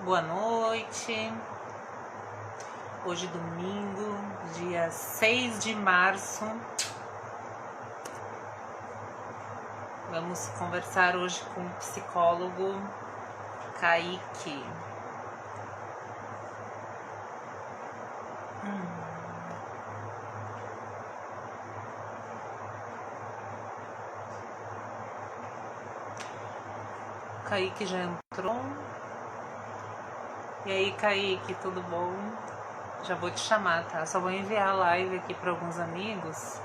Boa noite. Hoje domingo, dia 6 de março. Vamos conversar hoje com o psicólogo Kaique. O Kaique já entrou. E aí, Kaique, tudo bom? Já vou te chamar, tá? Só vou enviar a live aqui para alguns amigos.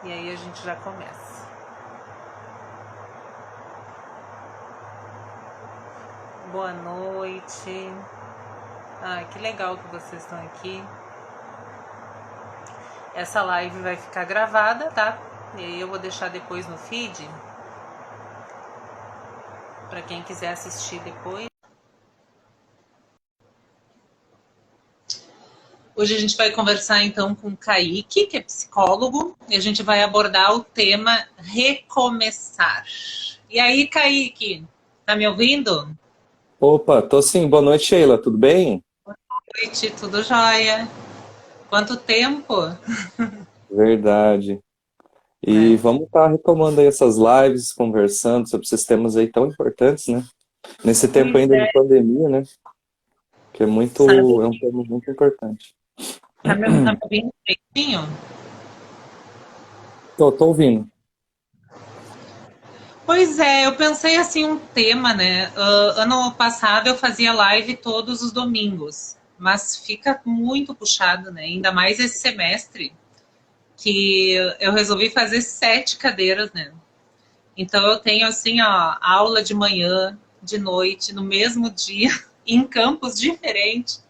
E aí a gente já começa. Boa noite. Que legal que vocês estão aqui. Essa live vai ficar gravada, tá? E aí eu vou deixar depois no feed para quem quiser assistir depois. Hoje a gente vai conversar então com o Kaique, que é psicólogo, e a gente vai abordar o tema recomeçar. E aí, Kaique, tá me ouvindo? Opa, tô sim. Boa noite, Sheila. Tudo bem? Boa noite, tudo jóia? Quanto tempo? Verdade. E É. vamos estar retomando aí essas lives, conversando sobre esses temas aí tão importantes, né? Nesse tempo Pois ainda de é, pandemia, né? Que sabe? é um tema muito importante. Tá me ouvindo direitinho? Tô ouvindo. Pois é, eu pensei assim um tema, né? Ano passado eu fazia live todos os domingos, mas fica muito puxado, né? Ainda mais esse semestre, que eu resolvi fazer 7 cadeiras, né? Então eu tenho assim, ó, aula de manhã, de noite, no mesmo dia, em campos diferentes.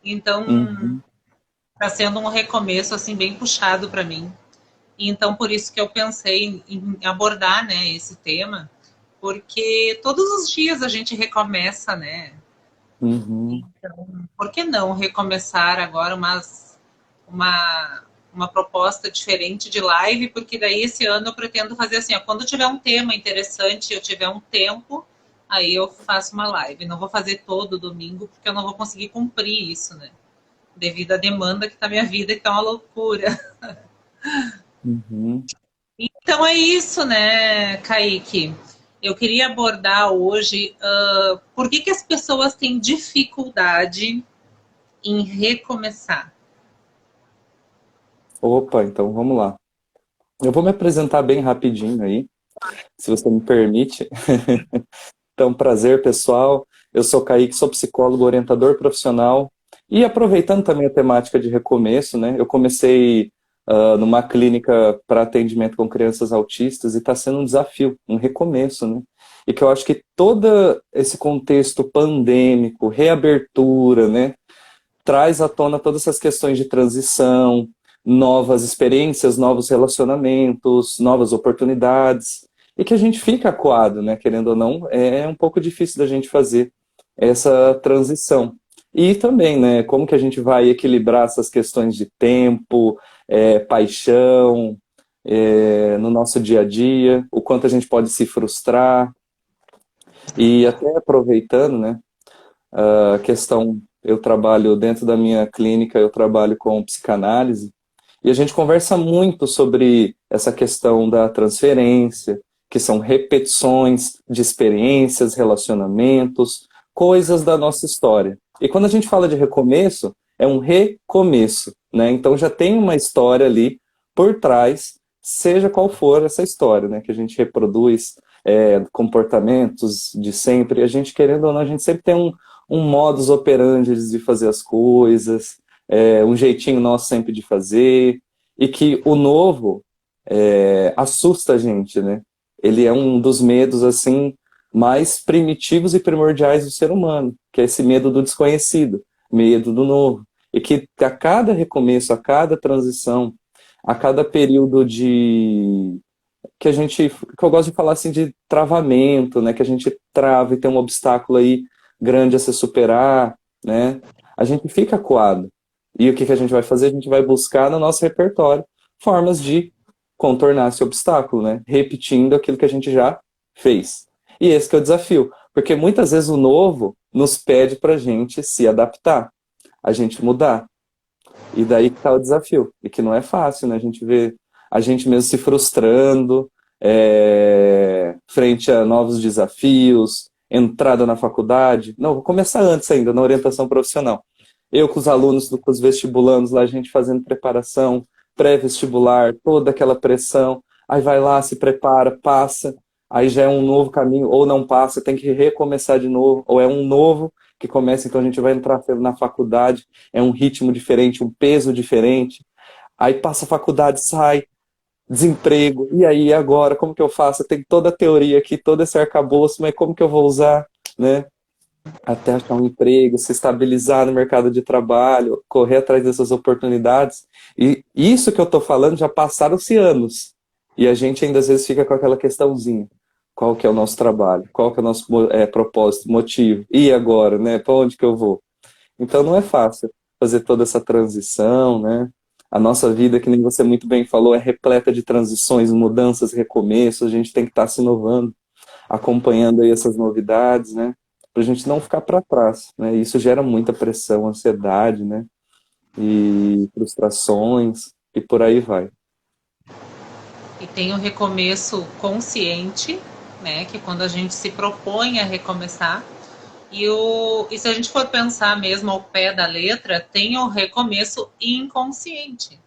Então Uhum, tá sendo um recomeço assim bem puxado para mim. Então por isso que eu pensei em abordar, né, esse tema, porque todos os dias a gente recomeça, né? uhum, Por que não recomeçar agora uma, uma proposta diferente de live? Porque daí esse ano eu pretendo fazer assim, ó, quando tiver um tema interessante, eu tiver um tempo, aí eu faço uma live. Não vou fazer todo domingo, porque eu não vou conseguir cumprir isso, né? Devido à demanda que tá minha vida, que tá uma loucura. uhum. Então é isso, né, Kaique? Eu queria abordar hoje por que as pessoas têm dificuldade em recomeçar. Opa, então vamos lá. Eu vou me apresentar bem rapidinho aí, se você me permite. Então, prazer, pessoal. Eu sou Kaique, sou psicólogo, orientador profissional. E aproveitando também a temática de recomeço, né? Eu comecei numa clínica para atendimento com crianças autistas e está sendo um desafio, um recomeço, né? E que eu acho que todo esse contexto pandêmico, reabertura, né? Traz à tona todas essas questões de transição, novas experiências, novos relacionamentos, novas oportunidades, e que a gente fica acuado, né? Querendo ou não, é um pouco difícil da gente fazer essa transição. E também, né, como que a gente vai equilibrar essas questões de tempo, paixão, no nosso dia a dia, o quanto a gente pode se frustrar, e até aproveitando, né, a questão, eu trabalho dentro da minha clínica, eu trabalho com psicanálise, e a gente conversa muito sobre essa questão da transferência, que são repetições de experiências, relacionamentos, coisas da nossa história. E quando a gente fala de recomeço, é um recomeço, né? Então já tem uma história ali por trás, seja qual for essa história, né? Que a gente reproduz comportamentos de sempre. A gente, querendo ou não, a gente sempre tem um modus operandi de fazer as coisas, um jeitinho nosso sempre de fazer, e que o novo assusta a gente, né? Ele é um dos medos, assim, mais primitivos e primordiais do ser humano, que é esse medo do desconhecido, medo do novo. E que a cada recomeço, a cada transição, a cada período que eu gosto de falar assim de travamento, né? Que a gente trava e tem um obstáculo aí grande a se superar, né? A gente fica acuado. E o que que a gente vai fazer? A gente vai buscar no nosso repertório formas de contornar esse obstáculo, né? Repetindo aquilo que a gente já fez. E esse que é o desafio, porque muitas vezes o novo nos pede para a gente se adaptar, a gente mudar. E daí que está o desafio, e que não é fácil, né? A gente vê a gente mesmo se frustrando frente a novos desafios, entrada na faculdade. Não, vou começar antes ainda, na orientação profissional. Eu com os alunos, com os vestibulandos, lá a gente fazendo preparação, pré-vestibular, toda aquela pressão. Aí vai lá, se prepara, passa, aí já é um novo caminho, ou não passa, tem que recomeçar de novo, ou é um novo que começa, então a gente vai entrar na faculdade, é um ritmo diferente, um peso diferente. Aí passa a faculdade, sai, desemprego, e aí agora, como que eu faço? Tem toda a teoria aqui, todo esse arcabouço, mas como que eu vou usar, né? Até achar um emprego, se estabilizar no mercado de trabalho, correr atrás dessas oportunidades. E isso que eu estou falando já passaram-se anos. E a gente ainda às vezes fica com aquela questãozinha. Qual que é o nosso trabalho? Qual que é o nosso propósito, motivo? E agora, né? Para onde que eu vou? Então não é fácil fazer toda essa transição, né? A nossa vida, que nem você muito bem falou, é repleta de transições, mudanças, recomeços. A gente tem que estar se inovando, acompanhando aí essas novidades, né? Para a gente não ficar para trás, né? Isso gera muita pressão, ansiedade, né? E frustrações e por aí vai. E tem o recomeço consciente, né? Que é quando a gente se propõe a recomeçar. E se a gente for pensar mesmo ao pé da letra, tem o recomeço inconsciente.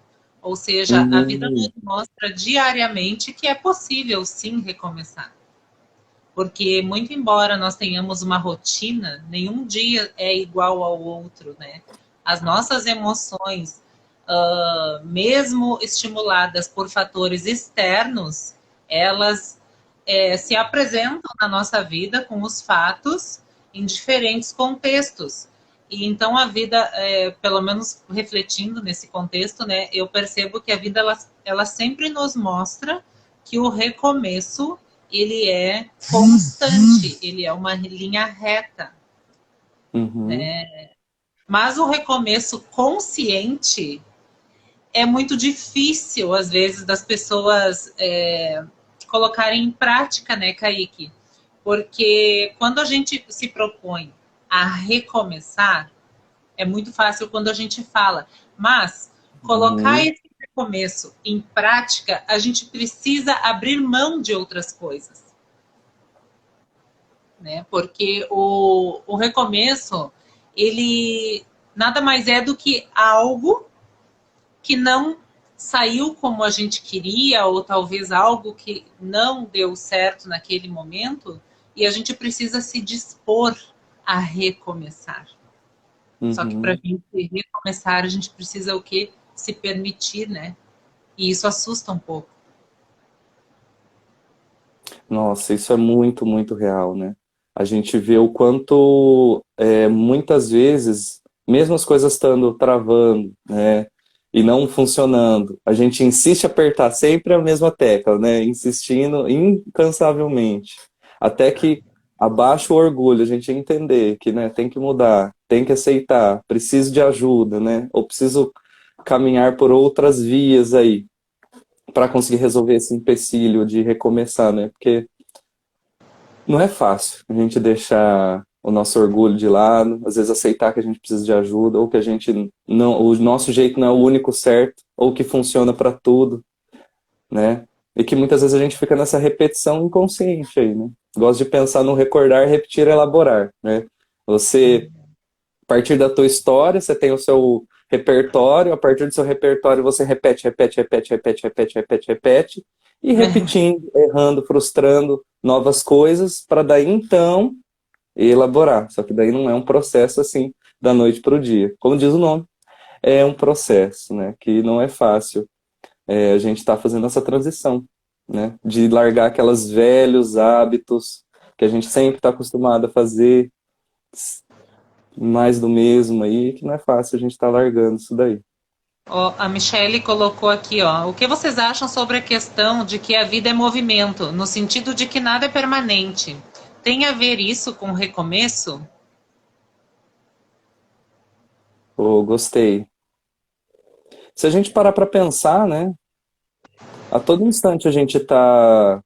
Ou seja, a vida nos Hum, mostra diariamente que é possível sim recomeçar. Porque, muito embora nós tenhamos uma rotina, nenhum dia é igual ao outro, né? As nossas emoções, mesmo estimuladas por fatores externos, elas se apresentam na nossa vida com os fatos em diferentes contextos. E então a vida, pelo menos refletindo nesse contexto, né, eu percebo que a vida ela sempre nos mostra que o recomeço ele é constante, ele é uma linha reta, uhum. né? Mas o recomeço consciente é muito difícil, às vezes, das pessoas colocarem em prática, né, Kaique? Porque quando a gente se propõe a recomeçar, é muito fácil quando a gente fala, mas colocar Uhum. esse recomeço em prática, a gente precisa abrir mão de outras coisas, né? Porque o recomeço, ele nada mais é do que algo que não saiu como a gente queria, ou talvez algo que não deu certo naquele momento, e a gente precisa se dispor a recomeçar. Só que para a Uhum. gente recomeçar, a gente precisa o quê? Se permitir, né? E isso assusta um pouco. Nossa, isso é muito, muito real, né? A gente vê o quanto, muitas vezes, mesmo as coisas estando travando, né, e não funcionando, a gente insiste em apertar sempre a mesma tecla, né, insistindo incansavelmente, até que abaixa o orgulho, a gente entender que, né, tem que mudar, tem que aceitar, preciso de ajuda, né, ou preciso caminhar por outras vias aí para conseguir resolver esse empecilho de recomeçar, né? Porque não é fácil a gente deixar o nosso orgulho de lado, às vezes aceitar que a gente precisa de ajuda, ou que a gente não, o nosso jeito não é o único certo, ou que funciona para tudo, né? E que muitas vezes a gente fica nessa repetição inconsciente aí, né? Gosto de pensar no recordar, repetir, elaborar, né? Você, a partir da tua história, você tem o seu repertório, a partir do seu repertório você repete, repete, repete, repete, repete, repete, repete, e repetindo, errando, frustrando novas coisas, para daí então elaborar. Só que daí não é um processo assim da noite para o dia. Como diz o nome, é um processo, né? Que não é fácil. A gente está fazendo essa transição, né? De largar aqueles velhos hábitos que a gente sempre está acostumado a fazer, mais do mesmo aí, que não é fácil a gente estar largando isso daí. Ó, a Michelle colocou aqui, ó, o que vocês acham sobre a questão de que a vida é movimento, no sentido de que nada é permanente? Tem a ver isso com recomeço? Pô, gostei. Se a gente parar para pensar, né, a todo instante a gente está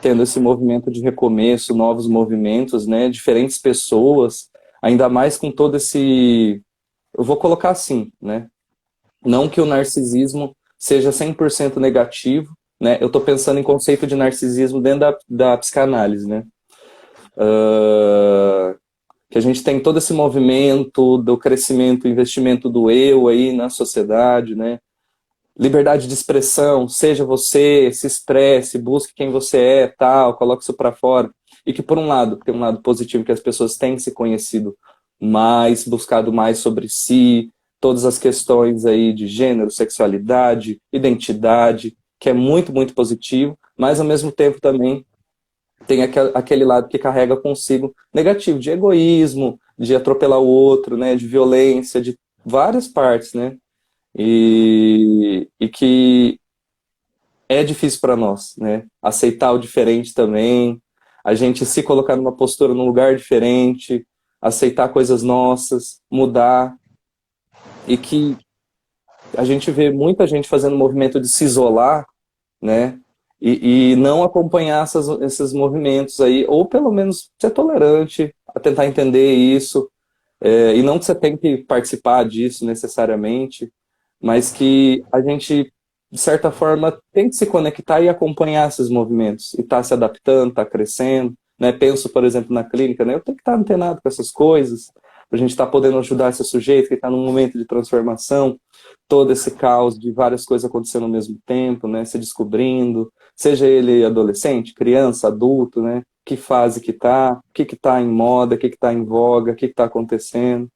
tendo esse movimento de recomeço, novos movimentos, né, diferentes pessoas, ainda mais com todo esse, eu vou colocar assim, né, não que o narcisismo seja 100% negativo, né, eu estou pensando em conceito de narcisismo dentro da psicanálise, né, uh, que a gente tem todo esse movimento do crescimento, investimento do eu aí na sociedade, né, liberdade de expressão, seja você, se expresse, busque quem você é, tal, coloque isso para fora. E que, por um lado, tem um lado positivo que as pessoas têm se conhecido mais, buscado mais sobre si, todas as questões aí de gênero, sexualidade, identidade, que é muito, muito positivo, mas ao mesmo tempo também tem aquele lado que carrega consigo negativo, de egoísmo, de atropelar o outro, né, de violência, de várias partes, né? E que é difícil para nós, né? Aceitar o diferente também, a gente se colocar numa postura num lugar diferente, aceitar coisas nossas, mudar, e que a gente vê muita gente fazendo movimento de se isolar, né? E não acompanhar esses movimentos aí, ou pelo menos ser tolerante a tentar entender isso, e não que você tem que participar disso necessariamente, mas que a gente, de certa forma, tem que se conectar e acompanhar esses movimentos, e tá se adaptando, tá crescendo, né? Penso, por exemplo, na clínica, né? Eu tenho que estar antenado com essas coisas, para a gente estar podendo ajudar esse sujeito que está num momento de transformação, todo esse caos de várias coisas acontecendo ao mesmo tempo, né? Se descobrindo, seja ele adolescente, criança, adulto, né? Que fase que tá, o que tá em moda, o que tá em voga, o que tá acontecendo,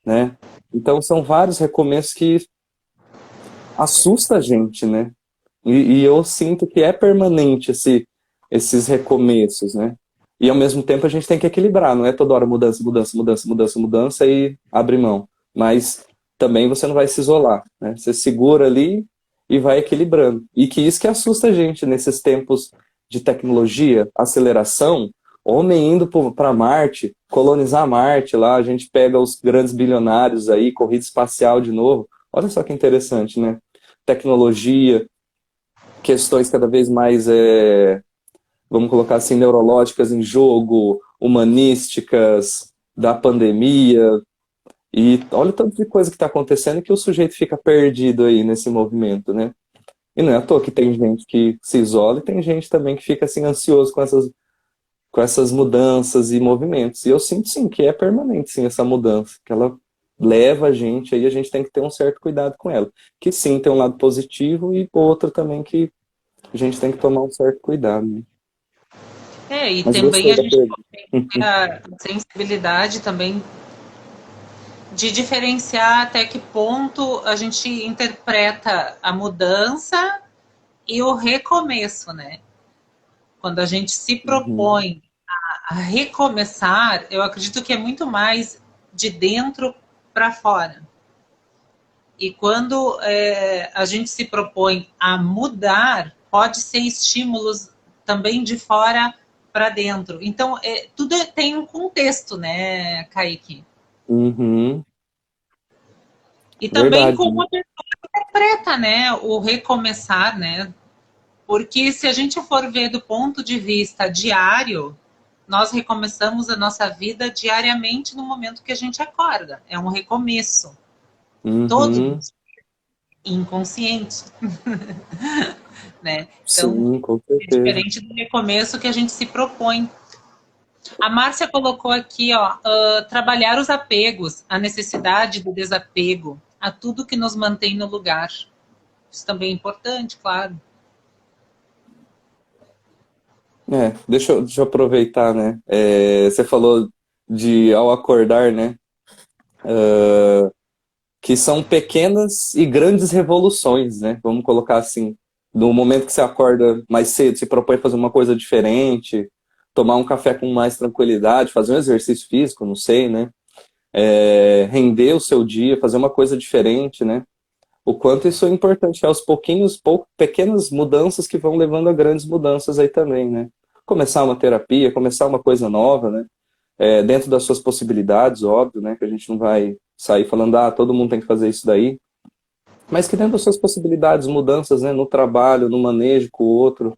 né? Então são vários recomeços que assusta a gente, né? E eu sinto que é permanente esses recomeços, né? E ao mesmo tempo a gente tem que equilibrar, não é toda hora mudança, mudança, mudança, mudança, mudança e abre mão. Mas também você não vai se isolar, né? Você segura ali e vai equilibrando. E que isso que assusta a gente nesses tempos de tecnologia, aceleração, homem indo para Marte, colonizar Marte lá, a gente pega os grandes bilionários aí, corrida espacial de novo. Olha só que interessante, né? Tecnologia, questões cada vez mais, vamos colocar assim, neurológicas em jogo, humanísticas, da pandemia, e olha o tanto de coisa que está acontecendo que o sujeito fica perdido aí nesse movimento, né? E não é à toa que tem gente que se isola e tem gente também que fica assim ansioso com essas mudanças e movimentos. E eu sinto sim que é permanente sim essa mudança, que ela leva a gente aí, a gente tem que ter um certo cuidado com ela. Que sim, tem um lado positivo e outro também que a gente tem que tomar um certo cuidado, né? E Mas também gostei a da gente pergunta. tem que ter a sensibilidade também de diferenciar até que ponto a gente interpreta a mudança e o recomeço, né? Quando a gente se Uhum, propõe a recomeçar, eu acredito que é muito mais de dentro para fora. E quando a gente se propõe a mudar, pode ser estímulos também de fora para dentro. Então, tudo tem um contexto, né, Kaique? uhum, E também verdade, como né? a gente interpreta, né, o recomeçar, né? Porque se a gente for ver do ponto de vista diário, nós recomeçamos a nossa vida diariamente no momento que a gente acorda. É um recomeço. Todos Uhum, inconsciente, né? Então, sim, com é certeza. diferente do recomeço que a gente se propõe. A Márcia colocou aqui, ó, trabalhar os apegos, a necessidade do desapego, a tudo que nos mantém no lugar. Isso também é importante, claro. Deixa eu aproveitar, né? Você falou de ao acordar, né? Que são pequenas e grandes revoluções, né? Vamos colocar assim. No momento que você acorda mais cedo, se propõe a fazer uma coisa diferente, tomar um café com mais tranquilidade, fazer um exercício físico, não sei, né? Render o seu dia, fazer uma coisa diferente, né? O quanto isso é importante, é aos pouquinhos, pequenas mudanças que vão levando a grandes mudanças aí também, né? Começar uma terapia, começar uma coisa nova, né? Dentro das suas possibilidades, óbvio, né? Que a gente não vai sair falando, todo mundo tem que fazer isso daí. Mas que dentro das suas possibilidades, mudanças, né? No trabalho, no manejo com o outro,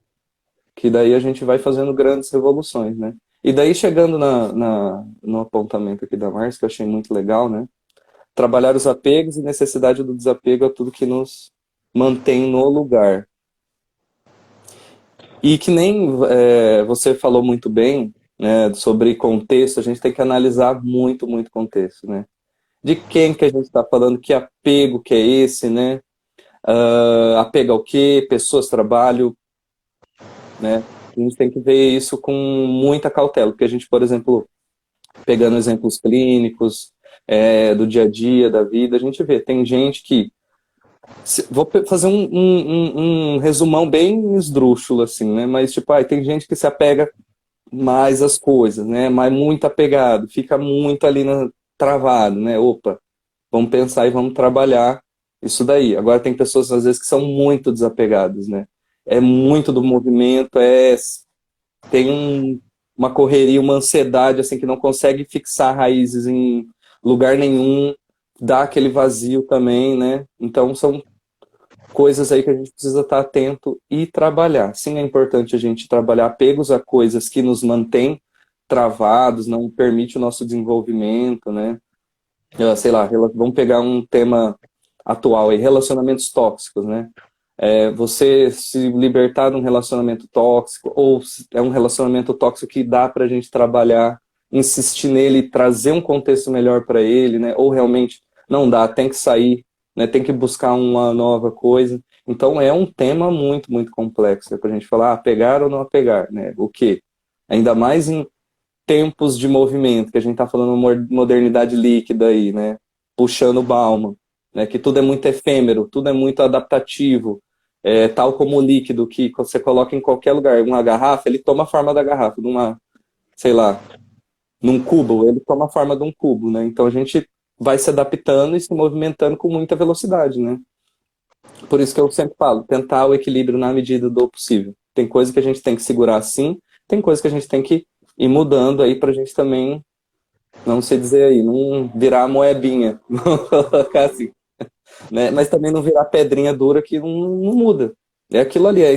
que daí a gente vai fazendo grandes revoluções, né? E daí chegando no apontamento aqui da Márcia, que eu achei muito legal, né? Trabalhar os apegos e necessidade do desapego a tudo que nos mantém no lugar. E que nem você falou muito bem, né, sobre contexto, a gente tem que analisar muito, muito contexto, né? De quem que a gente está falando, que apego que é esse, né? Apego ao quê? Pessoas, trabalho, né? A gente tem que ver isso com muita cautela, porque a gente, por exemplo, pegando exemplos clínicos, do dia a dia, da vida, a gente vê, tem gente que vou fazer um resumão bem esdrúxulo, assim, né? Mas, tipo, tem gente que se apega mais às coisas, né? Mas muito apegado, fica muito ali travado, né? Opa, vamos pensar e vamos trabalhar isso daí. Agora, tem pessoas, às vezes, que são muito desapegadas, né? É muito do movimento, tem uma correria, uma ansiedade, assim, que não consegue fixar raízes em lugar nenhum, dá aquele vazio também, né? Então, são coisas aí que a gente precisa estar atento e trabalhar. Sim, é importante a gente trabalhar apegos a coisas que nos mantêm travados, não permite o nosso desenvolvimento, né? Sei lá, vamos pegar um tema atual aí, relacionamentos tóxicos, né? Você se libertar de um relacionamento tóxico, ou é um relacionamento tóxico que dá pra gente trabalhar, insistir nele, trazer um contexto melhor para ele, né? Ou realmente não dá, tem que sair, né? Tem que buscar uma nova coisa. Então é um tema muito, muito complexo, para a gente falar, apegar ou não apegar, né? O quê? Ainda mais em tempos de movimento, que a gente está falando modernidade líquida aí, né? Puxando Bauman, né? Que tudo é muito efêmero, tudo é muito adaptativo, tal como o líquido que você coloca em qualquer lugar, uma garrafa, ele toma a forma da garrafa, numa, sei lá, num cubo, ele toma a forma de um cubo, né? Então a gente vai se adaptando e se movimentando com muita velocidade, né? Por isso que eu sempre falo, tentar o equilíbrio na medida do possível. Tem coisa que a gente tem que segurar assim, tem coisa que a gente tem que ir mudando aí pra gente também, não sei dizer aí, não virar moebinha, vamos colocar assim, né? Mas também não virar pedrinha dura que não muda. É aquilo ali, é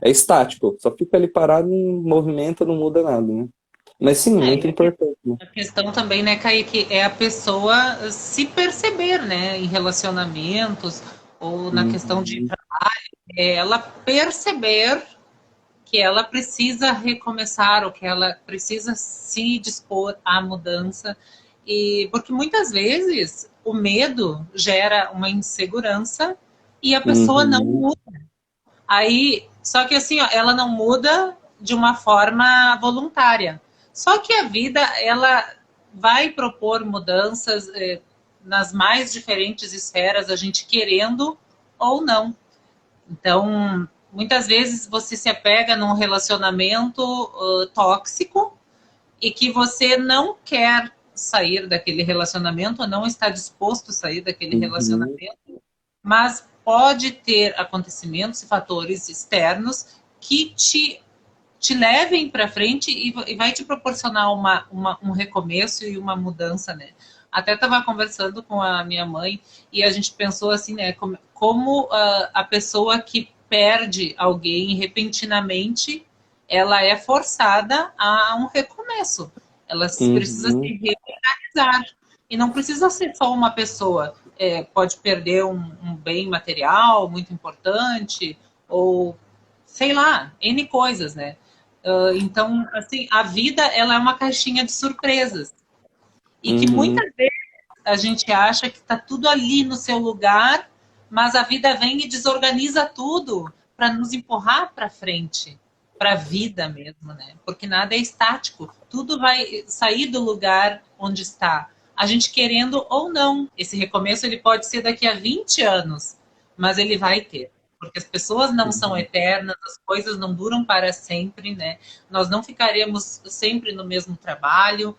estático, só fica ali parado, não movimenta, não muda nada, né? Mas sim, muito importante, né? A questão também, né, Kaique, é a pessoa se perceber, né, em relacionamentos ou na questão de Uhum. trabalho, ela perceber que ela precisa recomeçar ou que ela precisa se dispor à mudança. E porque muitas vezes o medo gera uma insegurança e a pessoa não Uhum. muda. Aí, só que assim, ó, ela não muda de uma forma voluntária. Só que a vida, ela vai propor mudanças nas mais diferentes esferas, a gente querendo ou não. Então, muitas vezes você se apega num relacionamento tóxico e que você não quer sair daquele relacionamento, ou não está disposto a sair daquele Uhum. relacionamento, mas pode ter acontecimentos e fatores externos que te levem para frente e vai te proporcionar um recomeço e uma mudança, né? Até estava conversando com a minha mãe e a gente pensou assim, né? Como a pessoa que perde alguém repentinamente, ela é forçada a um recomeço. Ela precisa se Uhum. reorganizar. E não precisa ser só uma pessoa. Pode perder um bem material muito importante, ou sei lá, N coisas, né? Então, assim, a vida ela é uma caixinha de surpresas. E que Uhum. muitas vezes a gente acha que está tudo ali no seu lugar, mas a vida vem e desorganiza tudo para nos empurrar para frente, para a vida mesmo, né? Porque nada é estático, tudo vai sair do lugar onde está. A gente querendo ou não, esse recomeço ele pode ser daqui a 20 anos, mas ele vai ter. Porque as pessoas não são Uhum. eternas, as coisas não duram para sempre, né? Nós não ficaremos sempre no mesmo trabalho,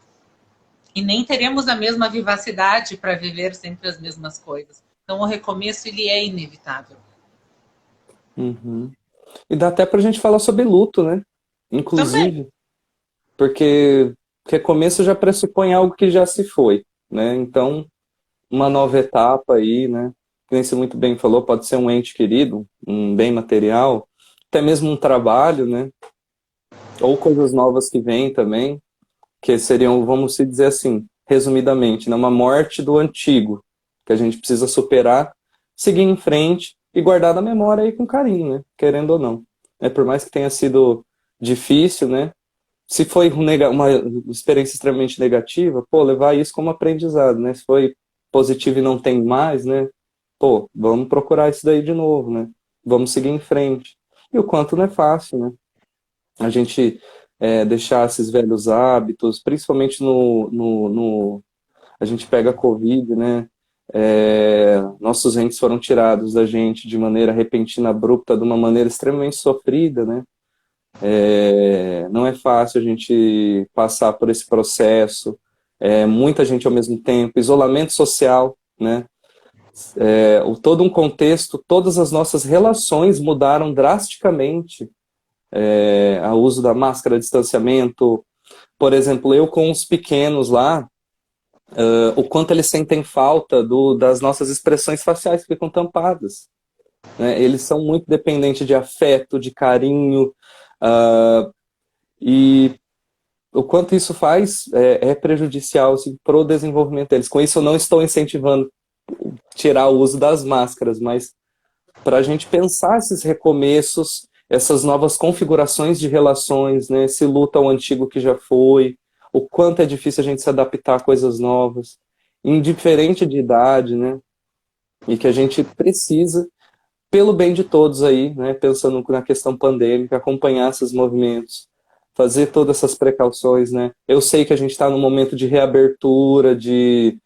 e nem teremos a mesma vivacidade para viver sempre as mesmas coisas. Então, o recomeço, ele é inevitável. Uhum. E dá até pra gente falar sobre luto, né? Também. Inclusive, porque recomeço já pressupõe algo que já se foi, né? Então, uma nova etapa aí, né? Que nem você muito bem falou, pode ser um ente querido, um bem material, até mesmo um trabalho, né? Ou coisas novas que vêm também, que seriam, vamos se dizer assim, resumidamente, né? Uma morte do antigo, que a gente precisa superar, seguir em frente e guardar na memória aí com carinho, né? Querendo ou não. Por mais que tenha sido difícil, né? Se foi uma experiência extremamente negativa, pô, levar isso como aprendizado, né? Se foi positivo e não tem mais, né? Pô, vamos procurar isso daí de novo, né? Vamos seguir em frente. E o quanto não é fácil, né? A gente deixar esses velhos hábitos, principalmente a gente pega a Covid, né? Nossos entes foram tirados da gente de maneira repentina, abrupta, de uma maneira extremamente sofrida, né? Não é fácil a gente passar por esse processo, muita gente ao mesmo tempo, isolamento social, né? Todo um contexto, todas as nossas relações mudaram drasticamente, o uso da máscara, distanciamento, por exemplo, eu com os pequenos lá, o quanto eles sentem falta das nossas expressões faciais que ficam tampadas, né? Eles são muito dependentes de afeto, de carinho, e o quanto isso faz é prejudicial assim, para o desenvolvimento deles. Com isso, eu não estou incentivando tirar o uso das máscaras, mas para a gente pensar esses recomeços, essas novas configurações de relações, né? Esse luto ao antigo que já foi, o quanto é difícil a gente se adaptar a coisas novas, indiferente de idade, né? E que a gente precisa, pelo bem de todos aí, né? Pensando na questão pandêmica, acompanhar esses movimentos, fazer todas essas precauções, né? Eu sei que a gente está num momento de reabertura, de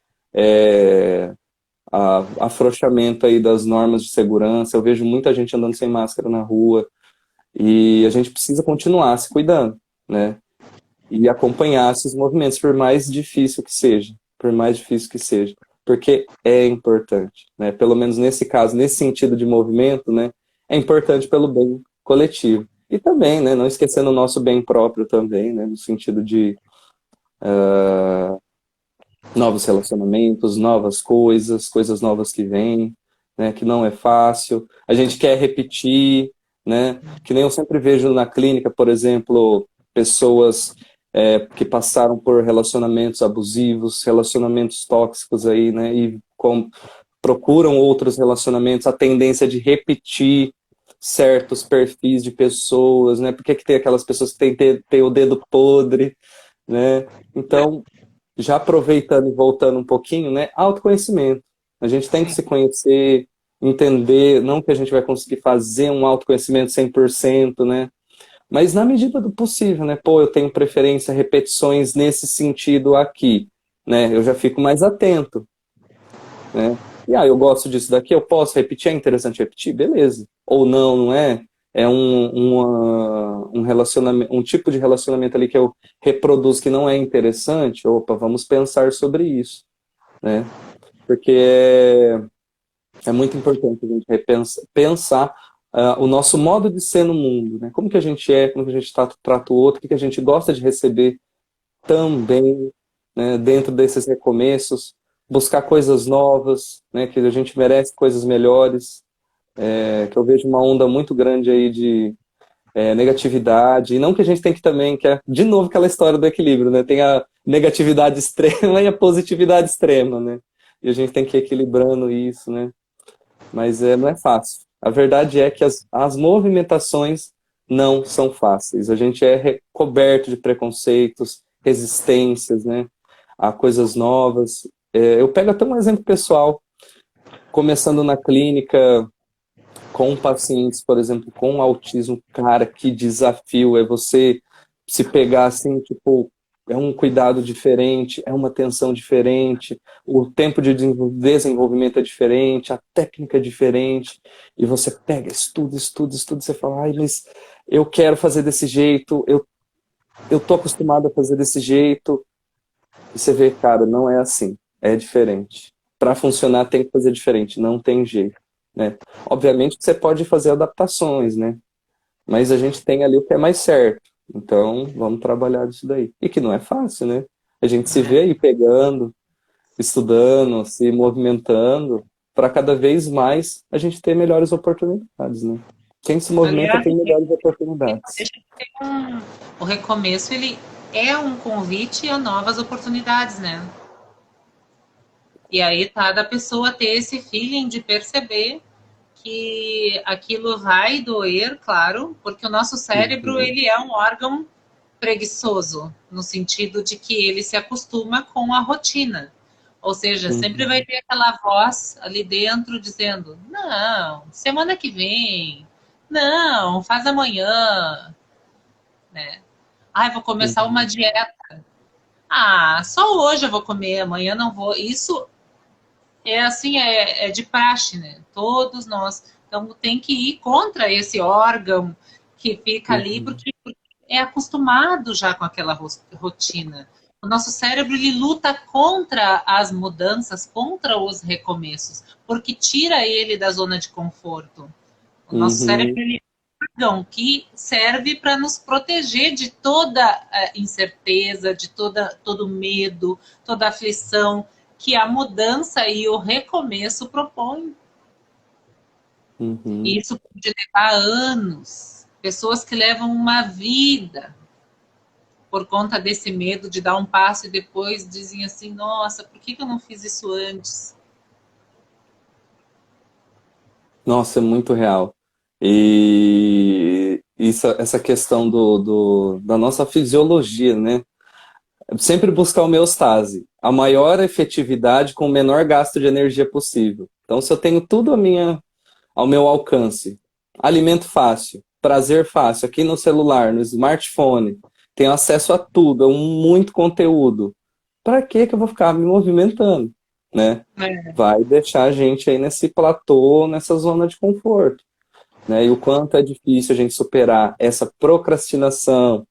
afrouxamento aí das normas de segurança. Eu vejo muita gente andando sem máscara na rua e a gente precisa continuar se cuidando, né? E acompanhar esses movimentos, por mais difícil que seja, por mais difícil que seja, porque é importante, né? Pelo menos nesse caso, nesse sentido de movimento, né? É importante pelo bem coletivo. E também, né? Não esquecendo o nosso bem próprio também, né? No sentido de novos relacionamentos, novas coisas, coisas novas que vêm, né? Que não é fácil. A gente quer repetir, né? Que nem eu sempre vejo na clínica, por exemplo, pessoas que passaram por relacionamentos abusivos, relacionamentos tóxicos aí, né? E procuram outros relacionamentos, a tendência de repetir certos perfis de pessoas, né? Por que que tem aquelas pessoas que têm o dedo podre, né? Então, já aproveitando e voltando um pouquinho, né? Autoconhecimento. A gente tem que se conhecer, entender, não que a gente vai conseguir fazer um autoconhecimento 100%, né? Mas na medida do possível, né? Pô, eu tenho preferência a repetições nesse sentido aqui, né? Eu já fico mais atento, né? E eu gosto disso daqui, eu posso repetir, é interessante repetir? Beleza. Ou não, não é? É um relacionamento, um tipo de relacionamento ali que eu reproduzo que não é interessante, opa, vamos pensar sobre isso, né? Porque é muito importante a gente pensar o nosso modo de ser no mundo, né? Como que a gente é, como que a gente trata o outro, o que que a gente gosta de receber também, né, dentro desses recomeços, buscar coisas novas, né, que a gente merece coisas melhores, que eu vejo uma onda muito grande aí de negatividade, e não que a gente tem que também, que é, de novo, aquela história do equilíbrio, né, tem a negatividade extrema e a positividade extrema, né, e a gente tem que ir equilibrando isso, né, mas não é fácil. A verdade é que as movimentações não são fáceis. A gente é recoberto de preconceitos, resistências, né, a coisas novas. Eu pego até um exemplo pessoal, começando na clínica com pacientes, por exemplo, com autismo, cara, que desafio é você se pegar assim, tipo, é um cuidado diferente, é uma atenção diferente, o tempo de desenvolvimento é diferente, a técnica é diferente, e você pega, estuda, estuda, estuda, você fala, ai, mas eu quero fazer desse jeito, eu tô acostumado a fazer desse jeito, e você vê, cara, não é assim, é diferente. para funcionar tem que fazer diferente, não tem jeito, né? Obviamente que você pode fazer adaptações, né? Mas a gente tem ali o que é mais certo. Então, vamos trabalhar disso daí. E que não é fácil, né? A gente se vê aí pegando, estudando, se movimentando, para cada vez mais a gente ter melhores oportunidades, né? Quem se movimenta Aliás, tem melhores oportunidades. o recomeço, ele é um convite a novas oportunidades, né? E aí tá da pessoa ter esse feeling de perceber que aquilo vai doer, claro, porque o nosso cérebro, Uhum, ele é um órgão preguiçoso, no sentido de que ele se acostuma com a rotina. Ou seja, sempre vai uhum, ter aquela voz ali dentro dizendo: não, semana que vem, não, faz amanhã, né? Ai, vou começar uma uhum, dieta. Ah, só hoje eu vou comer, amanhã não vou. Isso é assim, é de praxe, né? Todos nós. Então tem que ir contra esse órgão que fica ali, uhum, porque é acostumado já com aquela rotina. O nosso cérebro ele luta contra as mudanças, contra os recomeços, porque tira ele da zona de conforto. O nosso cérebro uhum, ele é um órgão que serve para nos proteger de toda a incerteza, de todo medo, toda aflição que a mudança e o recomeço propõem. E uhum. isso pode levar anos. Pessoas que levam uma vida por conta desse medo de dar um passo e depois dizem assim: nossa, por que eu não fiz isso antes? Nossa, é muito real. E isso, essa questão da nossa fisiologia, né? Sempre buscar homeostase, a maior efetividade com o menor gasto de energia possível. Então, se eu tenho tudo ao meu alcance, alimento fácil, prazer fácil, aqui no celular, no smartphone, tenho acesso a tudo, a muito conteúdo, para que eu vou ficar me movimentando, né? É, Vai deixar a gente aí nesse platô, nessa zona de conforto, né? E o quanto é difícil a gente superar essa procrastinação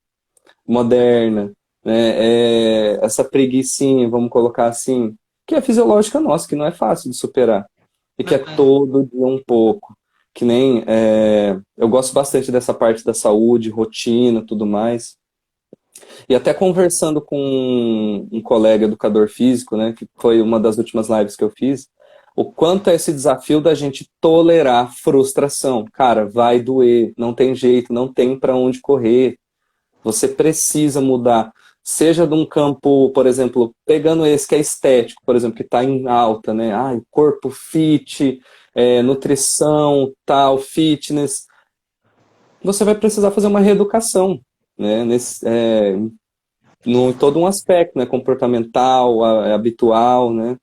moderna, né? Essa preguicinha, vamos colocar assim, que é fisiológica nossa, que não é fácil de superar. E que é todo dia um pouco. Que nem. Eu gosto bastante dessa parte da saúde, rotina, tudo mais. E até conversando com um colega educador físico, né, que foi uma das últimas lives que eu fiz, o quanto é esse desafio da gente tolerar frustração. Cara, vai doer, não tem jeito, não tem para onde correr. Você precisa mudar. Seja de um campo, por exemplo, pegando esse que é estético, por exemplo, que está em alta, né? Ah, corpo fit, nutrição, tal, fitness. Você vai precisar fazer uma reeducação, né? No todo um aspecto, né? Comportamental, habitual, né?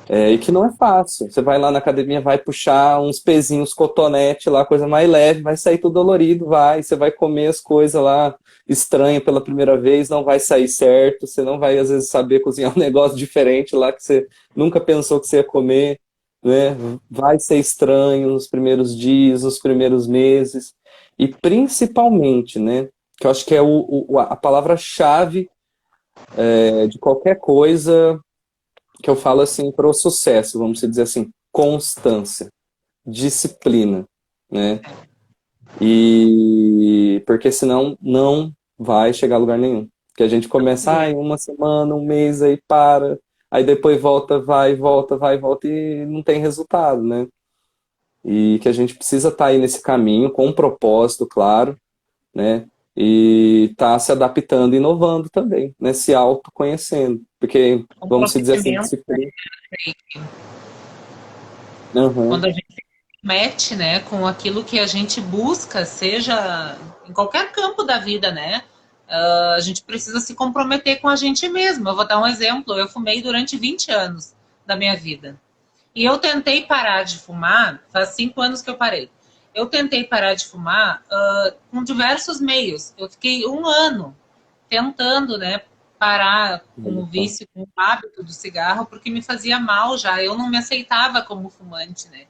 E que não é fácil. Você vai lá na academia, vai puxar uns pezinhos cotonete lá, coisa mais leve, vai sair tudo dolorido, vai. Você vai comer as coisas lá estranhas pela primeira vez, não vai sair certo. Você não vai, às vezes, saber cozinhar um negócio diferente lá que você nunca pensou que você ia comer, né? Vai ser estranho nos primeiros dias, nos primeiros meses. E principalmente, né? Que eu acho que é a palavra-chave de qualquer coisa que eu falo assim para o sucesso, vamos dizer assim, constância, disciplina, né? E porque senão não vai chegar a lugar nenhum. Que a gente começa, em uma semana, um mês, aí para, aí depois volta, vai, volta e não tem resultado, né? E que a gente precisa estar aí nesse caminho com um propósito, claro, né? E tá se adaptando e inovando também, né? Se autoconhecendo. Porque, um vamos dizer assim, procedimento, disciplina. Uhum, quando a gente mete, né, com aquilo que a gente busca, seja em qualquer campo da vida, né? A gente precisa se comprometer com a gente mesmo. Eu vou dar um exemplo. Eu fumei durante 20 anos da minha vida. E eu tentei parar de fumar, faz 5 anos que eu parei. Eu tentei parar de fumar com diversos meios. Eu fiquei 1 ano tentando, né, parar com olha o só. vício, com o hábito do cigarro, porque me fazia mal já. Eu não me aceitava como fumante, né?